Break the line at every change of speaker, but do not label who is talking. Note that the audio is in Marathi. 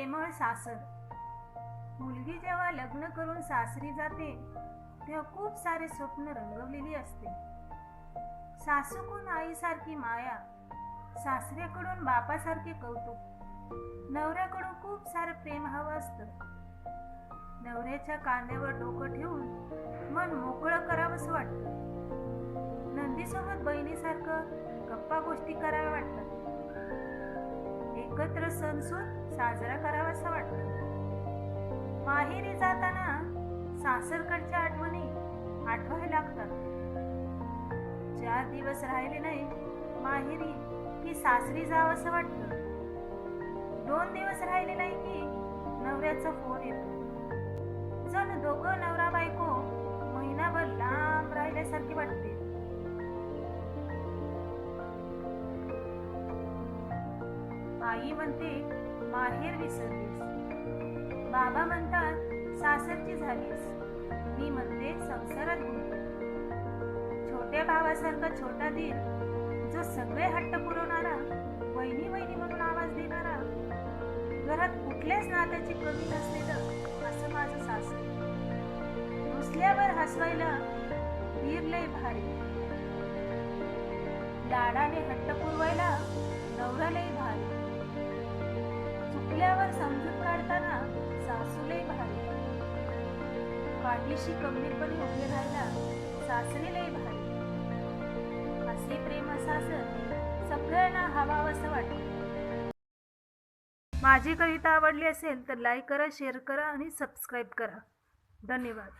प्रेमळ सासर. मुलगी जेव्हा लग्न करून सासरी जाते तेव्हा खूप सारे स्वप्न रंगवलेली असते. सासूकडून आईसारखी माया, सासऱ्याकडून बापासारखे कौतुक, नवऱ्याकडून खूप सारं प्रेम हवं असतं. नवऱ्याच्या कांद्यावर डोकं ठेवून मन मोकळं करावंसं वाटतं. नंदीसोबत बहिणीसारखं गप्पा गोष्टी कराव्या वाटतात. एकत्र सणसूद साजरा करावासा वाटतं. माहेरी जाताना सासरकडच्या आठवणी आठवायला लागतात. 4 दिवस राहिले नाही माहेरी की सासरी जावंसं वाटतं. 2 दिवस राहिले नाही की नवऱ्याचा फोन येतो. जण दोघं नवरा बायको महिनाभर लांब राहिल्यासारखे वाटते. आई म्हणते माहेर विसरलीस, बाबा म्हणतात सासरची झालीस, मी म्हणते संसारात गुंतली. छोट्या भावासारखा छोटा दीर, जो सगळे हट्ट पुरवणारा, वहिनी वहिनी म्हणून आवाज देणारा, घरात कुठल्याच नात्याची कमी नसलेलं असं माझं सासर. रुसल्यावर हसवायला दीर लय भारी, लाडाने हट्ट पुरवायला नवरा लय भारी, चुकल्यावर समजून काढताना सासू लय भारी, काठीशी गंभीरपणे उभे राहायला सासरे लय भारी. असे प्रेम सासर सगळ्यांना हवावंसं वाटतं. माझी कविता आवडली असेल तर लाईक करा, शेअर करा आणि सबस्क्राईब करा. धन्यवाद.